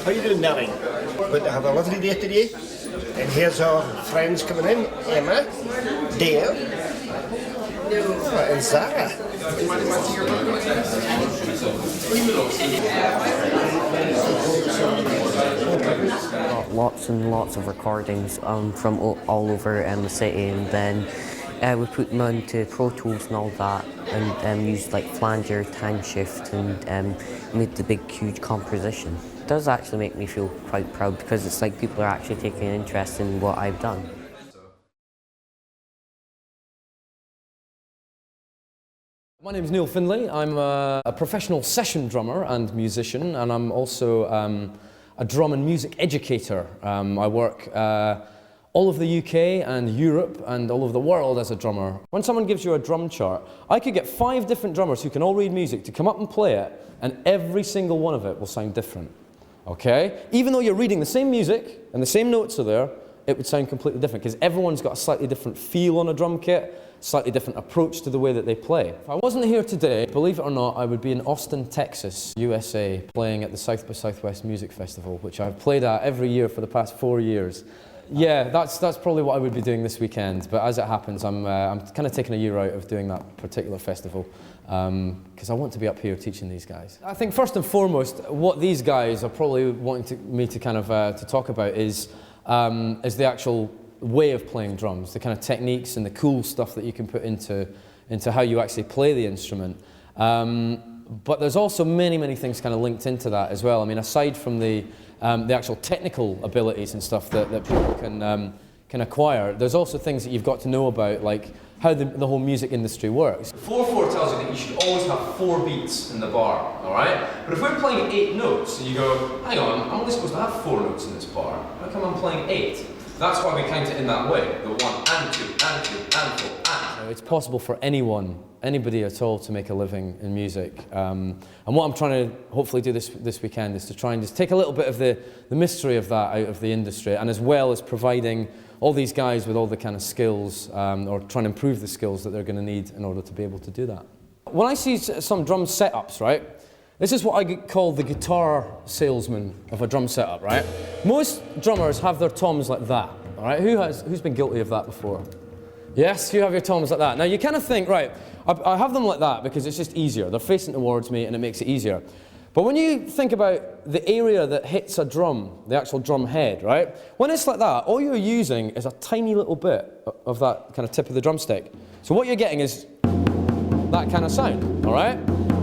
How you doing, darling? Going to have a lovely day today. And here's our friends coming in. Emma, Dale, and Sarah. Lots and lots of recordings from all over the city, and then we put them into Pro Tools and all that, and used like flanger, time shift, and made the big huge composition. It does actually make me feel quite proud because it's like people are actually taking an interest in what I've done. My name is Neil Findlay. I'm a professional session drummer and musician, and I'm also a drum and music educator. I work all over the UK and Europe and all over the world as a drummer. When someone gives you a drum chart, I could get 5 different drummers who can all read music to come up and play it, and every single one of it will sound different. Okay? Even though you're reading the same music and the same notes are there, it would sound completely different because everyone's got a slightly different feel on a drum kit, slightly different approach to the way that they play. If I wasn't here today, believe it or not, I would be in Austin, Texas, USA, playing at the South by Southwest Music Festival, which I've played at every year for the past 4 years. Yeah, that's probably what I would be doing this weekend, but as it happens, I'm kind of taking a year out of doing that particular festival because I want to be up here teaching these guys. I think first and foremost, what these guys are probably wanting me to kind of to talk about is the actual way of playing drums, the kind of techniques and the cool stuff that you can put into how you actually play the instrument. But there's also many things kind of linked into that as well. I mean, aside from the actual technical abilities and stuff that people can acquire, there's also things that you've got to know about, like how the whole music industry works. 4/4 tells you that you should always have 4 beats in the bar, all right? But if we're playing 8 notes and you go, hang on, I'm only supposed to have 4 notes in this bar, how come I'm playing 8? That's why we count it in that way, the 1 and 2 and 3 and 4 and. It's possible for anybody at all to make a living in music. And what I'm trying to hopefully do this weekend is to try and just take a little bit of the mystery of that out of the industry, and as well as providing all these guys with all the kind of skills, or trying to improve the skills that they're going to need in order to be able to do that. When I see some drum setups, right, this is what I call the guitar salesman of a drum setup, right? Most drummers have their toms like that, all right? Who's been guilty of that before? Yes, you have your toms like that. Now you kind of think, right, I have them like that because it's just easier. They're facing towards me and it makes it easier. But when you think about the area that hits a drum, the actual drum head, right? When it's like that, all you're using is a tiny little bit of that kind of tip of the drumstick. So what you're getting is that kind of sound, all right?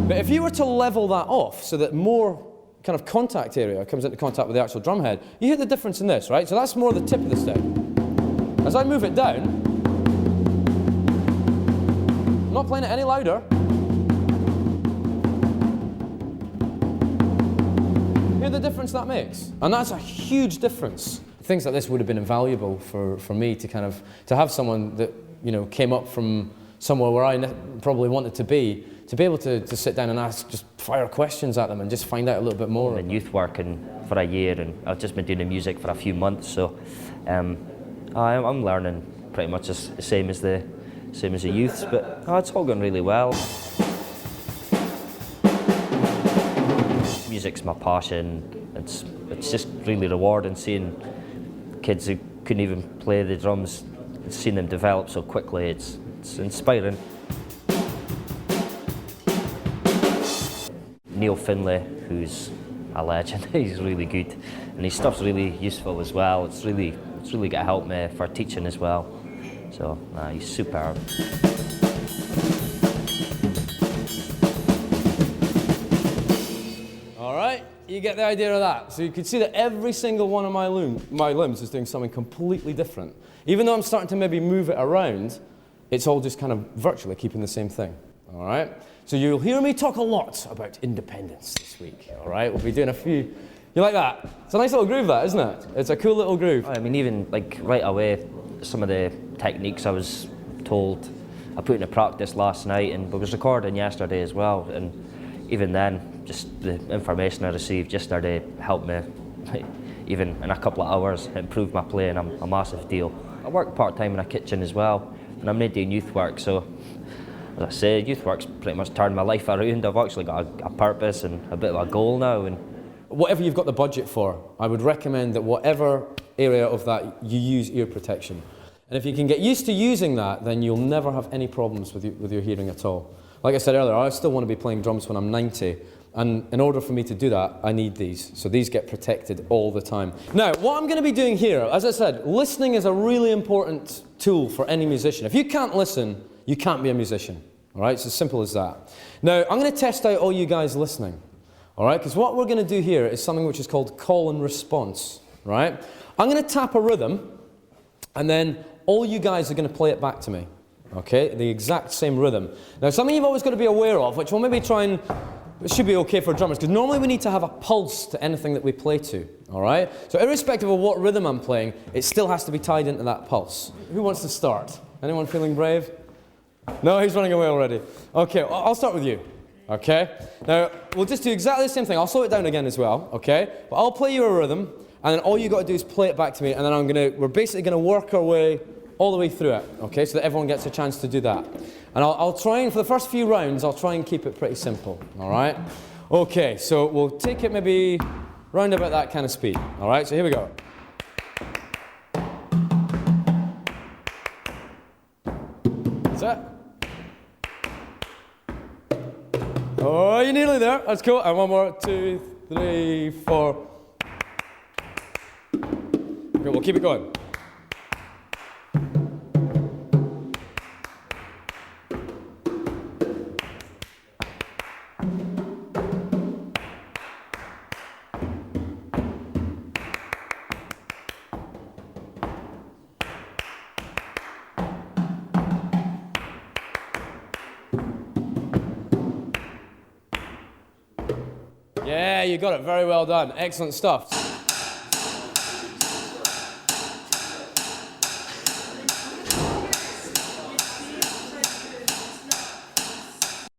But if you were to level that off so that more kind of contact area comes into contact with the actual drum head, you hear the difference in this, right? So that's more the tip of the stick. As I move it down, I'm not playing it any louder. Hear the difference that makes? And that's a huge difference. Things like this would have been invaluable for me to kind of, to have someone that, you know, came up from somewhere where I probably wanted to be able to sit down and ask, just fire questions at them and just find out a little bit more. I've been youth working for a year and I've just been doing the music for a few months, so I'm learning pretty much the same as the youths, but it's all going really well. Music's my passion. It's just really rewarding seeing kids who couldn't even play the drums, seeing them develop so quickly. It's inspiring. Neil Findlay, who's a legend, he's really good, and his stuff's really useful as well. It's really going to help me for teaching as well. So he's superb. All right, you get the idea of that. So you can see that every single one of my limbs is doing something completely different. Even though I'm starting to maybe move it around, it's all just kind of virtually keeping the same thing. All right. So you'll hear me talk a lot about independence this week. All right, we'll be doing a few. You like that? It's a nice little groove, that, isn't it? It's a cool little groove. I mean, even like right away, some of the techniques I was told, I put into practice last night, and we was recording yesterday as well. And even then, just the information I received yesterday helped me, even in a couple of hours, improve my playing. A massive deal. I work part-time in a kitchen as well, and I'm not doing youth work, so as I say, youth work's pretty much turned my life around. I've actually got a purpose and a bit of a goal now. And whatever you've got the budget for, I would recommend that whatever area of that you use ear protection. And if you can get used to using that, then you'll never have any problems with your hearing at all. Like I said earlier, I still want to be playing drums when I'm 90, and in order for me to do that, I need these. So these get protected all the time. Now, what I'm going to be doing here, as I said, listening is a really important tool for any musician. If you can't listen, you can't be a musician. All right, it's as simple as that. Now, I'm going to test out all you guys listening. All right, because what we're going to do here is something which is called call and response. Right? I'm going to tap a rhythm, and then all you guys are going to play it back to me. Okay, the exact same rhythm. Now, something you've always got to be aware of, which we'll maybe try and, it should be okay for drummers, because normally we need to have a pulse to anything that we play to, all right? So irrespective of what rhythm I'm playing, it still has to be tied into that pulse. Who wants to start? Anyone feeling brave? No, he's running away already. Okay, I'll start with you, okay? Now, we'll just do exactly the same thing. I'll slow it down again as well, okay? But I'll play you a rhythm, and then all you got to do is play it back to me, and then we're basically going to work our way all the way through it, okay, so that everyone gets a chance to do that. And I'll try and, for the first few rounds, I'll try and keep it pretty simple, all right? Okay, so we'll take it maybe round about that kind of speed, all right? So here we go. That's it. Oh, you're nearly there. That's cool. And one more, 2, 3, 4. Okay, we'll keep it going. Yeah, you got it. Very well done. Excellent stuff.